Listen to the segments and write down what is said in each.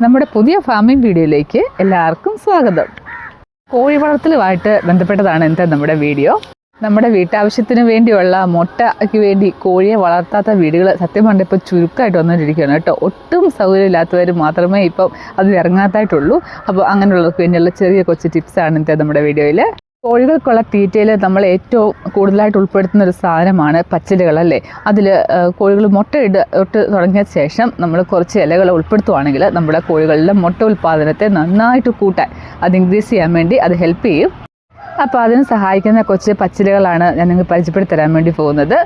നമ്മുടെ പുതിയ ഫാമിംഗ് വീഡിയോയിലേക്ക് എല്ലാവർക്കും സ്വാഗതം. കോഴി വളർത്തലുമായിട്ട് ബന്ധപ്പെട്ടതാണ് ഇന്നത്തെ നമ്മുടെ വീഡിയോ. നമ്മുടെ വീട്ടാവശ്യത്തിന് വേണ്ടിയുള്ള മുട്ടയ്ക്ക് വേണ്ടി കോഴിയെ വളർത്താത്ത വീടുകൾ സത്യം പറഞ്ഞാൽ ഇപ്പോൾ ചുരുക്കമായിട്ട് വന്നുകൊണ്ടിരിക്കുകയാണ് കേട്ടോ. ഒട്ടും സൗകര്യമില്ലാത്തവർ മാത്രമേ ഇപ്പം അത് ഇറങ്ങാത്തായിട്ടുള്ളൂ. അപ്പോൾ അങ്ങനെയുള്ളവർക്ക് വേണ്ടിയുള്ള ചെറിയ കൊച്ചു ടിപ്സാണ് ഇന്നത്തെ നമ്മുടെ വീഡിയോയിൽ. കോഴികൾക്കുള്ള തീറ്റയിൽ നമ്മൾ ഏറ്റവും കൂടുതലായിട്ട് ഉൾപ്പെടുത്തുന്ന ഒരു സാധനമാണ് പച്ചിലകൾ അല്ലേ. അതിൽ കോഴികൾ മുട്ടയിട്ട് തുടങ്ങിയ ശേഷം നമ്മൾ കുറച്ച് ഇലകൾ ഉൾപ്പെടുത്തുവാണെങ്കിൽ നമ്മുടെ കോഴികളുടെ മുട്ട ഉൽപ്പാദനത്തെ നന്നായിട്ട് കൂട്ടാൻ അത് ഇൻക്രീസ് ചെയ്യാൻ വേണ്ടി അത് ഹെൽപ്പ് ചെയ്യും. അപ്പോൾ അതിന് സഹായിക്കുന്ന കുറച്ച് പച്ചിലകളാണ് ഞാൻ നിങ്ങൾക്ക് പരിചയപ്പെടുത്തി തരാൻ വേണ്ടി പോകുന്നത്.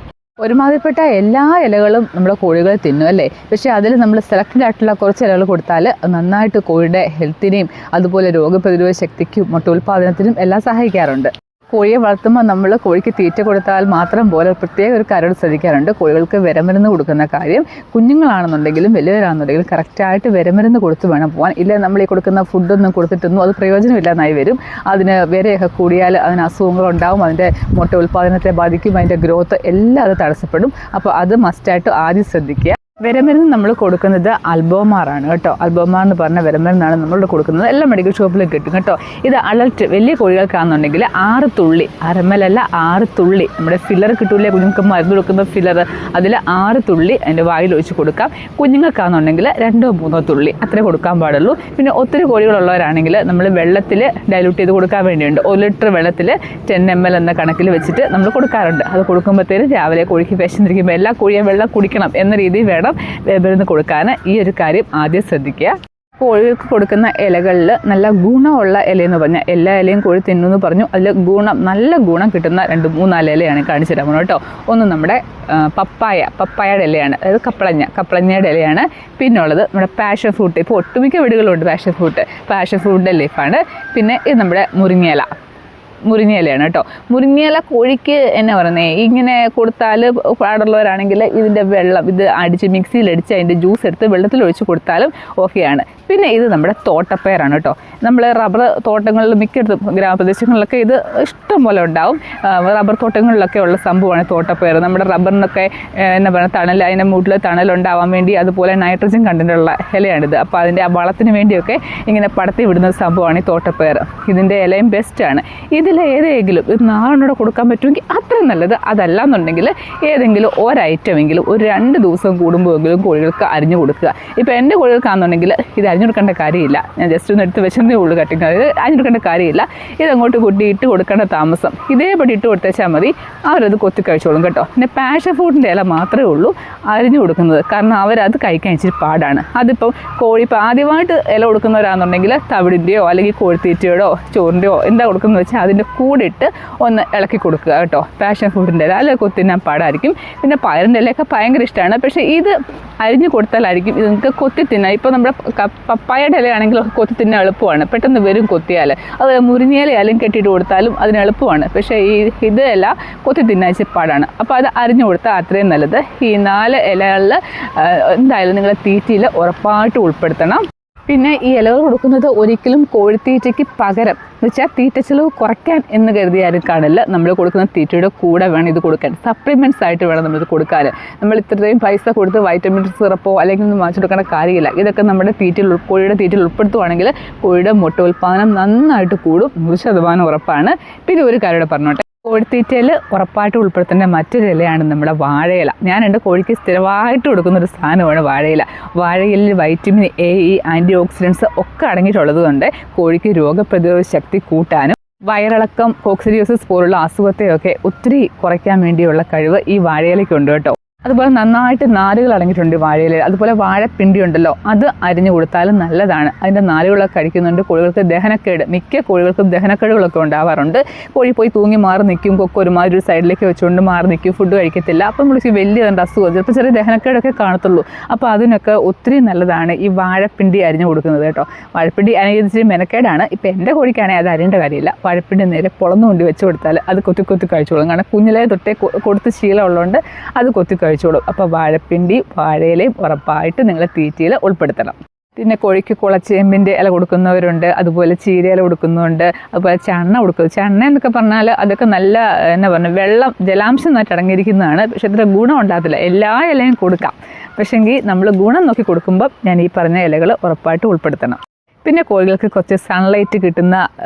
ഒരുമാതിരിപ്പെട്ട എല്ലാ ഇലകളും നമ്മുടെ കോഴികൾ തിന്നും അല്ലേ. പക്ഷേ അതിൽ നമ്മൾ സെലക്റ്റഡ് ആയിട്ടുള്ള കുറച്ച് ഇലകൾ കൊടുത്താൽ നന്നായിട്ട് കോഴിയുടെ ഹെൽത്തിനെയും അതുപോലെ രോഗപ്രതിരോധ ശക്തിക്കും മുട്ട ഉൽപ്പാദനത്തിനും എല്ലാം സഹായിക്കാറുണ്ട്. കോഴിയെ വളർത്തുമ്പോൾ നമ്മൾ കോഴിക്ക് തീറ്റ കൊടുത്താൽ മാത്രം പോലെ പ്രത്യേക ഒരു കാര്യം ശ്രദ്ധിക്കാറുണ്ട്. കോഴികൾക്ക് വിരമരുന്ന് കൊടുക്കുന്ന കാര്യം കുഞ്ഞുങ്ങളാണെന്നുണ്ടെങ്കിലും വലിയവരാണെന്നുണ്ടെങ്കിലും കറക്റ്റായിട്ട് വിരമരുന്ന് കൊടുത്ത് വേണം പോകാൻ. ഇല്ല നമ്മൾ ഈ കൊടുക്കുന്ന ഫുഡൊന്നും കൊടുത്തിട്ടൊന്നും അത് പ്രയോജനമില്ലെന്നായി വരും. അതിന് വിരയൊക്കെ കൂടിയാൽ അതിന് അസുഖങ്ങളുണ്ടാവും, അതിൻ്റെ മുട്ട ഉൽപ്പാദനത്തെ ബാധിക്കും, അതിൻ്റെ ഗ്രോത്ത് എല്ലാം അത് തടസ്സപ്പെടും. അപ്പോൾ അത് മസ്റ്റായിട്ട് ആദ്യം ശ്രദ്ധിക്കുക. വിരമരുന്ന് നമ്മൾ കൊടുക്കുന്നത് അൽബോമാറാണ് കേട്ടോ. അൽബോമാർ എന്ന് പറഞ്ഞ വിരമരുന്നാണ് നമ്മൾ കൊടുക്കുന്നത്. എല്ലാ മെഡിക്കൽ ഷോപ്പിലും കിട്ടും കേട്ടോ. ഇത് അഡൾട്ട് വലിയ കോഴികൾക്കാണെന്നുണ്ടെങ്കിൽ 6 തുള്ളി, 1/2 ml അല്ല 6 തുള്ളി നമ്മുടെ ഫില്ലർ കിട്ടൂലേ കുഞ്ഞുങ്ങൾക്ക് മരുന്ന് കൊടുക്കുന്ന ഫില്ലർ, അതിൽ 6 തുള്ളി അതിൻ്റെ വായിൽ ഒഴിച്ച് കൊടുക്കാം. കുഞ്ഞുങ്ങൾക്കാണെന്നുണ്ടെങ്കിൽ 2-3 തുള്ളി അത്രേ കൊടുക്കാൻ പാടുള്ളൂ. പിന്നെ ഒത്തിരി കോഴികളുള്ളവരാണെങ്കിൽ നമ്മൾ വെള്ളത്തിൽ ഡൈലൂട്ട് ചെയ്ത് കൊടുക്കാൻ വേണ്ടിയുണ്ട്. 1 ലിറ്റർ വെള്ളത്തിൽ 10 ml എന്ന കണക്കിൽ വെച്ചിട്ട് നമ്മൾ കൊടുക്കാറുണ്ട്. അത് കൊടുക്കുമ്പോഴത്തേനും രാവിലെ കോഴിക്ക് വിശന്നിരിക്കുമ്പോൾ എല്ലാ കോഴിയും വെള്ളം കുടിക്കണം എന്ന രീതിയിൽ വേണം മരുന്ന് കൊടുക്കാൻ. ഈ ഒരു കാര്യം ആദ്യം ശ്രദ്ധിക്കുക. കോഴികൾക്ക് കൊടുക്കുന്ന ഇലകളിൽ നല്ല ഗുണമുള്ള ഇലയെന്ന് പറഞ്ഞാൽ എല്ലാ ഇലയും കോഴി തിന്നുമെന്ന് പറഞ്ഞു. അതിൽ നല്ല ഗുണം കിട്ടുന്ന 2-3-4 ഇലയാണ് കാണിച്ചു തരാൻ പോകുന്നത് കേട്ടോ. ഒന്ന് നമ്മുടെ പപ്പായയുടെ ഇലയാണ്, അതായത് കപ്പളങ്ങയുടെ ഇലയാണ്. പിന്നുള്ളത് നമ്മുടെ പാഷൻ ഫ്രൂട്ട്. ഇപ്പോൾ ഒട്ടുമിക്ക വീടുകളുണ്ട് പാഷൻ ഫ്രൂട്ടിൻ്റെ ലീഫാണ്. പിന്നെ ഇത് നമ്മുടെ മുരിങ്ങയിലയാണ് കേട്ടോ. മുരിങ്ങയില കോഴിക്ക് എന്നാ പറയുന്നത്, ഇങ്ങനെ കൊടുത്താൽ പാടുള്ളവരാണെങ്കിൽ ഇതിൻ്റെ വെള്ളം ഇത് മിക്സിയിലടിച്ച് അതിൻ്റെ ജ്യൂസ് എടുത്ത് വെള്ളത്തിലൊഴിച്ച് കൊടുത്താലും ഓക്കെയാണ്. പിന്നെ ഇത് നമ്മുടെ തോട്ടപ്പയറാണ് കേട്ടോ. നമ്മൾ റബ്ബർ തോട്ടങ്ങളിൽ മിക്കയിടത്തും ഗ്രാമപ്രദേശങ്ങളിലൊക്കെ ഇത് ഇഷ്ടം പോലെ ഉണ്ടാവും. റബ്ബർ തോട്ടങ്ങളിലൊക്കെ ഉള്ള സംഭവമാണ് തോട്ടപ്പയർ. നമ്മുടെ റബ്ബറിനൊക്കെ എന്നാ പറയുക തണൽ, അതിൻ്റെ മൂട്ടിൽ തണലുണ്ടാവാൻ വേണ്ടി അതുപോലെ നൈട്രജൻ കണ്ടൻറ്റുള്ള ഇലയാണിത്. അപ്പോൾ അതിൻ്റെ ആ വളത്തിന് വേണ്ടിയൊക്കെ ഇങ്ങനെ പടത്തി വിടുന്ന സംഭവമാണ് ഈ തോട്ടപ്പയർ. ഇതിൻ്റെ ഇലയും ബെസ്റ്റാണ്. ഇതിലേതെങ്കിലും ഇത് 4 കൊടുക്കാൻ പറ്റുമെങ്കിൽ അത്രയും നല്ലത്. അതല്ല എന്നുണ്ടെങ്കിൽ ഏതെങ്കിലും ഒരൈറ്റമെങ്കിലും ഒരു 2 ദിവസം കൂടുമ്പോഴെങ്കിലും കോഴികൾക്ക് അരിഞ്ഞു കൊടുക്കുക. ഇപ്പോൾ എൻ്റെ കോഴികൾക്കാണെന്നുണ്ടെങ്കിൽ ഇത് അരിഞ്ഞു കൊടുക്കേണ്ട കാര്യമില്ല. ഞാൻ ജസ്റ്റ് ഒന്ന് എടുത്ത് വെച്ചതേ ഉള്ളൂ കട്ടിങ്. അത് അരിഞ്ഞു കൊടുക്കേണ്ട കാര്യമില്ല. ഇതങ്ങോട്ട് ഇട്ട് കൊടുക്കേണ്ട താമസം. ഇതേപടി ഇട്ട് കൊടുത്തേച്ചാൽ മതി, അവരത് കൊത്തി കഴിച്ചോളും കേട്ടോ. പിന്നെ പാഷൻ ഫ്രൂട്ടിൻ്റെ ഇല മാത്രമേ ഉള്ളൂ അരിഞ്ഞു കൊടുക്കുന്നത്. കാരണം അവരത് കഴിക്കാൻ ഇച്ചിരി പാടാണ്. അതിപ്പം കോഴി ഇപ്പോൾ ആദ്യമായിട്ട് ഇല കൊടുക്കുന്നവരാണെന്നുണ്ടെങ്കിൽ തവിടിൻ്റെയോ അല്ലെങ്കിൽ കോഴിത്തീറ്റയോടോ ചോറിൻ്റെയോ എന്താ കൊടുക്കുന്നത് വെച്ചാൽ അതിൻ്റെ കൂടെ ഇട്ട് ഒന്ന് ഇളക്കി കൊടുക്കുക കേട്ടോ. പാഷൻ ഫ്രൂട്ടിൻ്റെ ഇല അല്ലെങ്കിൽ കൊത്തിന്നാൻ പാടായിരിക്കും. പിന്നെ പയറിൻ്റെ ഇലയൊക്കെ ഭയങ്കര ഇഷ്ടമാണ്. പക്ഷേ ഇത് അരിഞ്ഞു കൊടുത്താലായിരിക്കും ഇത് നിങ്ങൾക്ക് കൊത്തി തിന്നാം. ഇപ്പോൾ നമ്മുടെ പപ്പായയുടെ ഇലയാണെങ്കിൽ കൊത്തി തിന്നാൻ എളുപ്പമാണ്, പെട്ടെന്ന് വരും കൊത്തിയാൽ. അത് മുരിങ്ങയിലയാലും കെട്ടിയിട്ട് കൊടുത്താലും അതിന് എളുപ്പമാണ്. പക്ഷേ ഇതല്ല കൊത്തി തിന്നാൻ പാടാണ്. അപ്പോൾ അത് അരിഞ്ഞു കൊടുത്താൽ അത്രയും നല്ലത്. ഈ 4 ഇലകളിൽ എന്തായാലും നിങ്ങൾ തീറ്റയിൽ ഉറപ്പായിട്ട് ഉൾപ്പെടുത്തണം. പിന്നെ ഈ ഇലകൾ കൊടുക്കുന്നത് ഒരിക്കലും കോഴിത്തീറ്റയ്ക്ക് പകരം എന്ന് വെച്ചാൽ തീറ്റ ചിലവ് കുറയ്ക്കാൻ എന്ന് കരുതിയാലും കാണില്ല. നമ്മൾ കൊടുക്കുന്ന തീറ്റയുടെ കൂടെ വേണം ഇത് കൊടുക്കാൻ. സപ്ലിമെൻറ്റ്സ് ആയിട്ട് വേണം നമ്മളിത് കൊടുക്കാൻ. നമ്മൾ ഇത്രയും പൈസ കൊടുത്ത് വൈറ്റമിൻ സിറപ്പോ അല്ലെങ്കിൽ ഒന്നും വാങ്ങിച്ചു കൊടുക്കേണ്ട കാര്യമില്ല. ഇതൊക്കെ നമ്മുടെ കോഴിയുടെ തീറ്റയിൽ ഉൾപ്പെടുത്തുവാണെങ്കിൽ കോഴിയുടെ മുട്ട ഉൽപ്പാദനം നന്നായിട്ട് കൂടും, 100% ഉറപ്പാണ്. പിന്നെ ഒരു കാര്യം പറഞ്ഞോട്ടെ, കോഴിത്തീറ്റയിൽ ഉറപ്പായിട്ട് ഉൾപ്പെടുത്തേണ്ട മറ്റൊരു ഇലയാണ് നമ്മുടെ വാഴയില. ഞാൻ എൻ്റെ കോഴിക്ക് സ്ഥിരമായിട്ട് കൊടുക്കുന്നൊരു സാധനമാണ് വാഴയില. വാഴയിലിൽ വൈറ്റമിൻ എ, ആൻറ്റി ഓക്സിഡൻസ് ഒക്കെ അടങ്ങിയിട്ടുള്ളത് കൊണ്ട് കോഴിക്ക് രോഗപ്രതിരോധ ശക്തി കൂട്ടാനും വയറിളക്കം, കോക്സിഡിയോസിസ് പോലുള്ള അസുഖത്തെയൊക്കെ ഒത്തിരി കുറയ്ക്കാൻ വേണ്ടിയുള്ള കഴിവ് ഈ വാഴയിലയ്ക്കുണ്ട് കേട്ടോ. അതുപോലെ നന്നായിട്ട് നാരുകൾ അടങ്ങിയിട്ടുണ്ട് വാഴയില. അതുപോലെ വാഴപ്പിണ്ടി ഉണ്ടല്ലോ, അത് അരിഞ്ഞു കൊടുത്താലും നല്ലതാണ്. അതിൻ്റെ നാരുകളൊക്കെ കഴിക്കുന്നുണ്ട്. കോഴികൾക്ക് ദഹനക്കേട്, മിക്ക കോഴികൾക്കും ദഹനക്കേടുകളൊക്കെ ഉണ്ടാവാറുണ്ട്. കോഴി പോയി തൂങ്ങി മാറി നിൽക്കും, കൊക്ക് ഒരുമാതിരി ഒരു സൈഡിലേക്ക് വെച്ചുകൊണ്ട് മാറി നിൽക്കും, ഫുഡ് കഴിക്കത്തില്ല. അപ്പം നമ്മൾ വലിയ അസുഖം, ചിലപ്പോൾ ചെറിയ ദഹനക്കേടൊക്കെ കാണത്തുള്ളൂ. അപ്പോൾ അതിനൊക്കെ ഒത്തിരി നല്ലതാണ് ഈ വാഴപ്പിണ്ടി അരിഞ്ഞു കൊടുക്കുന്നത് കേട്ടോ. വാഴപ്പിണ്ടി ഇച്ചിരി മെനക്കേടാണ്. ഇപ്പോൾ എൻ്റെ കോഴിക്കാണെങ്കിൽ അത് അരിയേണ്ട കാര്യമില്ല. വാഴപ്പിണ്ടി നേരെ പൊളന്നുകൊണ്ട് വെച്ച് കൊടുത്താൽ അത് കൊത്തി കഴിച്ചോളും. കാരണം കുഞ്ഞിലേ തൊട്ടേ കൊടുത്ത് ശീലമുള്ളതുകൊണ്ട് അത് കൊത്തി കഴിച്ചോളും. അപ്പോൾ വാഴപ്പിണ്ടി, വാഴയിലയും ഉറപ്പായിട്ട് നിങ്ങൾ തീറ്റയിൽ ഉൾപ്പെടുത്തണം. പിന്നെ കോഴിക്ക് കുളച്ചേമ്പിൻ്റെ ഇല കൊടുക്കുന്നവരുണ്ട്, അതുപോലെ ചീരയില കൊടുക്കുന്നുണ്ട്, അതുപോലെ ചണ്ണ കൊടുക്കുന്നത്. ചണ്ണ എന്നൊക്കെ പറഞ്ഞാൽ അതൊക്കെ നല്ല എന്നാ പറഞ്ഞാൽ ജലാംശം നന്നായിട്ട് അടങ്ങിയിരിക്കുന്നതാണ്. പക്ഷെ അത്ര ഗുണം ഉണ്ടാകത്തില്ല. എല്ലാ ഇലയും കൊടുക്കാം, പക്ഷേങ്കിൽ നമ്മൾ ഗുണം നോക്കി കൊടുക്കുമ്പോൾ ഞാൻ ഈ പറഞ്ഞ ഇലകൾ ഉറപ്പായിട്ട് ഉൾപ്പെടുത്തണം. പിന്നെ കോഴികൾക്ക് കുറച്ച് സൺലൈറ്റ് കിട്ടുന്ന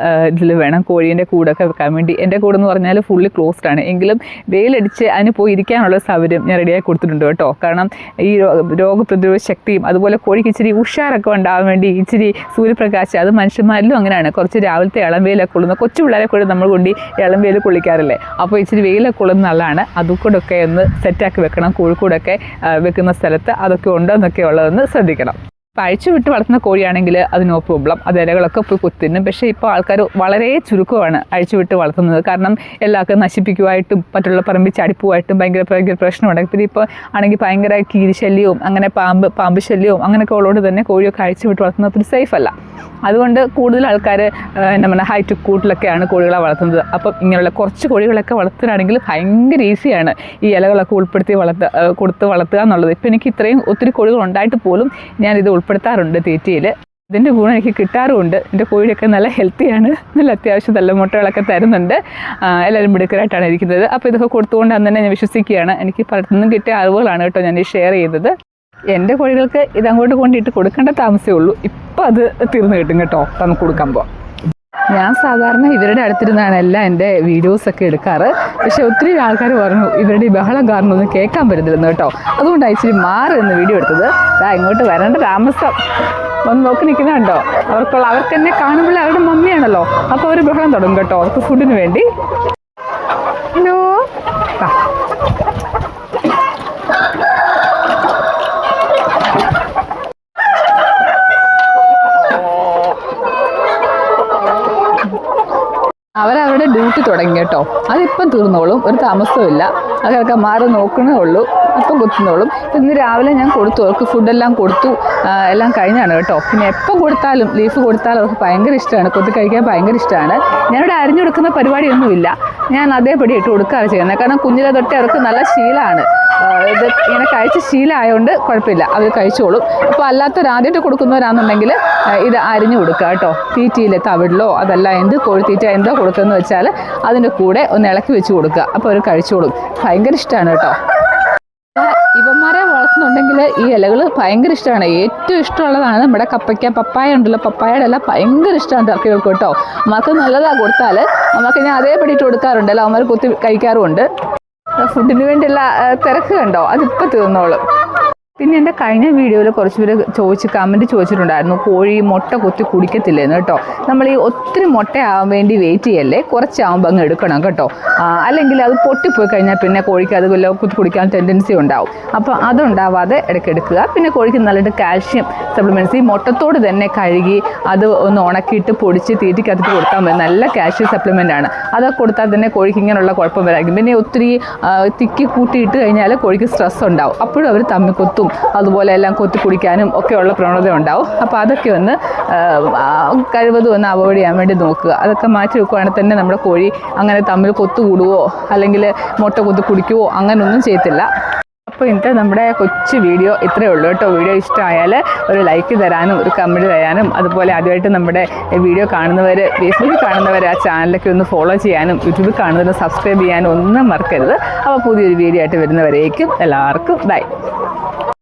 ഇതിൽ വേണം കോഴീൻ്റെ കൂടൊക്കെ വെക്കാൻ വേണ്ടി. എൻ്റെ കൂടെന്ന് പറഞ്ഞാൽ ഫുള്ളി ക്ലോസ്ഡ് ആണ്, എങ്കിലും വെയിലടിച്ച് അതിന് പോയി ഇരിക്കാനുള്ള സൗകര്യം ഞാൻ റെഡിയാക്കി കൊടുത്തിട്ടുണ്ട് കേട്ടോ. കാരണം ഈ രോഗപ്രതിരോധ ശക്തിയും അതുപോലെ കോഴിക്ക് ഇച്ചിരി ഉഷാറൊക്കെ ഉണ്ടാകാൻ വേണ്ടി ഇച്ചിരി സൂര്യപ്രകാശം, അത് മനുഷ്യന്മാരിലും അങ്ങനെയാണ്. കുറച്ച് രാവിലത്തെ ഇളം വെയിലൊക്കെ കൊള്ളുന്ന കൊച്ചു പിള്ളേരെ കൂടി നമ്മൾ കൊണ്ട് ഇളം വെയിൽ കൊള്ളിക്കാറില്ലേ, അപ്പോൾ ഇച്ചിരി വെയിലൊക്കെ കൊള്ളുന്ന നല്ലതാണ്. അതുകൂടൊക്കെ ഒന്ന് സെറ്റാക്കി വെക്കണം. കോഴിക്കൂടൊക്കെ വെക്കുന്ന സ്ഥലത്ത് അതൊക്കെ ഉണ്ടോ എന്നൊക്കെ ഉള്ളതെന്ന് ശ്രദ്ധിക്കണം. അഴിച്ചു വിട്ട് വളർത്തുന്ന കോഴിയാണെങ്കിൽ അത് നോ പ്രോബ്ലം, അത് ഇലകളൊക്കെ പോയി കുത്തിന്നും. പക്ഷേ ഇപ്പോൾ ആൾക്കാർ വളരെ ചുരുക്കമാണ് അഴിച്ചു വിട്ട് വളർത്തുന്നത്. കാരണം എല്ലാവർക്കും നശിപ്പിക്കുമായിട്ടും മറ്റുള്ള പറമ്പിൽ ചടിപ്പുമായിട്ടും ഭയങ്കര പ്രശ്നമുണ്ട്. പിന്നെ ഇപ്പോൾ ആണെങ്കിൽ ഭയങ്കര കീരിശല്യവും അങ്ങനെ പാമ്പ് ശല്യവും അങ്ങനെയൊക്കെ ഉള്ളതുകൊണ്ട് തന്നെ കോഴിയൊക്കെ അഴിച്ചു വിട്ട് വളർത്തുന്നത് ഒത്തിരി സേഫ് അല്ല. അതുകൊണ്ട് കൂടുതൽ ആൾക്കാർ നമ്മുടെ ഹൈറ്റ് കൂട്ടിലൊക്കെയാണ് കോഴികളെ വളർത്തുന്നത്. അപ്പം ഇങ്ങനെയുള്ള കുറച്ച് കോഴികളൊക്കെ വളർത്തുകയാണെങ്കിൽ ഭയങ്കര ഈസിയാണ് ഈ ഇലകളൊക്കെ ഉൾപ്പെടുത്തി കൊടുത്ത് വളർത്തുക എന്നുള്ളത്. ഇപ്പം എനിക്ക് ഇത്രയും ഒത്തിരി കോഴികൾ ഉണ്ടായിട്ട് പോലും ഞാനിത് ഉൾപ്പെടുത്താറുണ്ട് തീറ്റയിൽ. ഇതിൻ്റെ ഗുണം എനിക്ക് കിട്ടാറുമുണ്ട്. എൻ്റെ കോഴിയൊക്കെ നല്ല ഹെൽത്തിയാണ്, നല്ല അത്യാവശ്യം നല്ല മുട്ടകളൊക്കെ തരുന്നുണ്ട്. എല്ലാവരും മിടുക്കരായിട്ടാണ് ഇരിക്കുന്നത്. അപ്പോൾ ഇതൊക്കെ കൊടുത്തുകൊണ്ട് അന്ന് തന്നെ ഞാൻ വിശ്വസിക്കുകയാണ്. എനിക്ക് പലർത്തുനിന്നും കിട്ടിയ അറിവുകളാണ് കേട്ടോ ഞാൻ ഈ ഷെയർ ചെയ്തത്. എൻ്റെ കോഴികൾക്ക് ഇതങ്ങോട്ട് കൊണ്ടിട്ട് കൊടുക്കേണ്ട താമസമേ ഉള്ളൂ. ഇപ്പം അത് തീർന്നു കിട്ടും കേട്ടോ നമുക്ക് കൊടുക്കുമ്പോൾ. ഞാൻ സാധാരണ ഇവരുടെ അടുത്തിരുന്നാണ് എല്ലാം എൻ്റെ വീഡിയോസൊക്കെ എടുക്കാറ്. പക്ഷേ ഒത്തിരി ആൾക്കാർ പറഞ്ഞു ഇവരുടെ ഈ ബഹളം കാരണം ഒന്നും കേൾക്കാൻ പറ്റുന്നില്ലെന്ന് കേട്ടോ. അതുകൊണ്ടാണ് ഇച്ചിരി മാറി നിന്ന് വീഡിയോ എടുത്തത്. ഇങ്ങോട്ട് വരേണ്ട താമസം ഒന്ന് നോക്കി നിൽക്കുന്നുണ്ടോ. അവർക്ക് എന്നെ കാണുമ്പോൾ അവരുടെ മമ്മിയാണല്ലോ, അപ്പോൾ അവർ ബഹളം തുടങ്ങും കേട്ടോ അവർക്ക് ഫുഡിന് വേണ്ടി. ഹലോ, അവരവരുടെ ഡ്യൂട്ടി തുടങ്ങി കേട്ടോ. അതിപ്പം തീർന്നോളും, ഒരു താമസവും ഇല്ല. അതൊക്കെ മാറി നോക്കണേ ഉള്ളൂ, അപ്പം കുത്തുന്നോളും. ഇന്ന് രാവിലെ ഞാൻ കൊടുത്തു, അവർക്ക് ഫുഡെല്ലാം കൊടുത്തു, എല്ലാം കഴിഞ്ഞാണ് കേട്ടോ. പിന്നെ എപ്പം കൊടുത്താലും ലീഫ് കൊടുത്താലും അവർക്ക് ഭയങ്കര ഇഷ്ടമാണ്, കൊത്തി കഴിക്കാൻ ഭയങ്കര ഇഷ്ടമാണ്. ഞാനിവിടെ അരിഞ്ഞു കൊടുക്കുന്ന പരിപാടിയൊന്നുമില്ല, ഞാൻ അതേപടി ഇട്ട് കൊടുക്കുകയാണ് ചെയ്യുന്നത്. കാരണം കുഞ്ഞിലെ തൊട്ടേ അവർക്ക് നല്ല ശീലമാണ്, ഇത് ഇങ്ങനെ കഴിച്ച് ശീലമായതുകൊണ്ട് കുഴപ്പമില്ല, അവർ കഴിച്ചോളും. അപ്പോൾ അല്ലാത്തൊരാദ്യമായിട്ട് കൊടുക്കുന്നവരാണെന്നുണ്ടെങ്കിൽ ഇത് അരിഞ്ഞു കൊടുക്കുക കേട്ടോ. തീറ്റയിൽ തവിടിലോ അതല്ല എന്ത് കോഴിത്തീറ്റ എന്തോ കൊടുക്കുന്നതെന്ന് വെച്ചാൽ അതിൻ്റെ കൂടെ ഒന്ന് ഇളക്കി വെച്ച് കൊടുക്കുക, അപ്പോൾ അവർ കഴിച്ചോളും. ഭയങ്കര ഇഷ്ടമാണ് കേട്ടോ. ഇവന്മാരെ വളർത്തുന്നുണ്ടെങ്കിൽ ഈ ഇലകൾ ഭയങ്കര ഇഷ്ടമാണ്. ഏറ്റവും ഇഷ്ടമുള്ളതാണ് നമ്മുടെ പപ്പായ ഉണ്ടല്ലോ, പപ്പായയുടെ ഇല ഭയങ്കര ഇഷ്ടമാണ് ടർക്കികൾക്ക് കേട്ടോ. അമ്മക്ക് നല്ലതാണ് കൊടുത്താൽ. അമ്മക്ക് ഞാൻ അതേപടി ഇട്ട് കൊടുക്കാറുണ്ടല്ലോ, അവന്മാർ കുത്തി കഴിക്കാറുമുണ്ട്. ഫുഡിന് വേണ്ടിയുള്ള തിരക്ക് കണ്ടോ, അതിപ്പോൾ തീർന്നോളും. പിന്നെ എൻ്റെ കഴിഞ്ഞ വീഡിയോയിൽ കുറച്ച് പേര് കമൻറ്റ് ചോദിച്ചിട്ടുണ്ടായിരുന്നു കോഴി മുട്ട കൊത്തി കുടിക്കത്തില്ലെന്ന് കേട്ടോ. നമ്മൾ ഈ ഒത്തിരി മുട്ടയാവാൻ വേണ്ടി വെയിറ്റ് ചെയ്യല്ലേ, കുറച്ചാവുമ്പോൾ അങ്ങ് എടുക്കണം കേട്ടോ. അല്ലെങ്കിൽ അത് പൊട്ടിപ്പോയി കഴിഞ്ഞാൽ പിന്നെ കോഴിക്ക് അത് കുത്തി കുടിക്കാൻ ടെൻഡൻസി ഉണ്ടാവും. അപ്പോൾ അതുണ്ടാവാതെ ഇടയ്ക്കെടുക്കുക. പിന്നെ കോഴിക്ക് നല്ലൊരു കാൽഷ്യം സപ്ലിമെൻറ്റ്സ് ഈ മുട്ടത്തോട് തന്നെ കഴുകി അത് ഒന്ന് ഉണക്കിയിട്ട് പൊടിച്ച് തീറ്റിക്കകത്ത് കൊടുത്താൽ മതി. നല്ല കാൽഷ്യം സപ്ലിമെൻ്റ് ആണ്. അതൊക്കെ കൊടുത്താൽ തന്നെ കോഴിക്ക് ഇങ്ങനെയുള്ള കുഴപ്പം വരായിരിക്കും. പിന്നെ ഒത്തിരി തിക്കി കൂട്ടിയിട്ട് കഴിഞ്ഞാൽ കോഴിക്ക് സ്ട്രെസ് ഉണ്ടാവും, അപ്പോഴും അവർ തമ്മിൽ കൊത്തും, അതുപോലെ എല്ലാം കൊത്തി കുടിക്കാനും ഒക്കെയുള്ള പ്രവണത ഉണ്ടാവും. അപ്പോൾ അതൊക്കെ ഒന്ന് കഴിവതും ഒന്ന് അവോയ്ഡ് ചെയ്യാൻ വേണ്ടി നോക്കുക. അതൊക്കെ മാറ്റി വെക്കുകയാണെങ്കിൽ തന്നെ നമ്മുടെ കോഴി അങ്ങനെ തമ്മിൽ കൊത്തുകൂടുവോ അല്ലെങ്കിൽ മുട്ട കൊത്തി കുടിക്കുവോ അങ്ങനെയൊന്നും ചെയ്യത്തില്ല. അപ്പോൾ ഇന്നത്തെ നമ്മുടെ കൊച്ചു വീഡിയോ ഇത്രയേ ഉള്ളൂ കേട്ടോ. വീഡിയോ ഇഷ്ടമായാൽ ഒരു ലൈക്ക് തരാനും ഒരു കമൻറ്റ് തരാനും, അതുപോലെ ആദ്യമായിട്ട് നമ്മുടെ വീഡിയോ കാണുന്നവർ ഫേസ്ബുക്കിൽ കാണുന്നവർ ആ ചാനലൊക്കെ ഒന്ന് ഫോളോ ചെയ്യാനും യൂട്യൂബിൽ കാണുന്നവർ സബ്സ്ക്രൈബ് ചെയ്യാനും ഒന്നും മറക്കരുത്. അപ്പോൾ പുതിയൊരു വീഡിയോ ആയിട്ട് വരുന്നവരേക്കും എല്ലാവർക്കും ബൈ.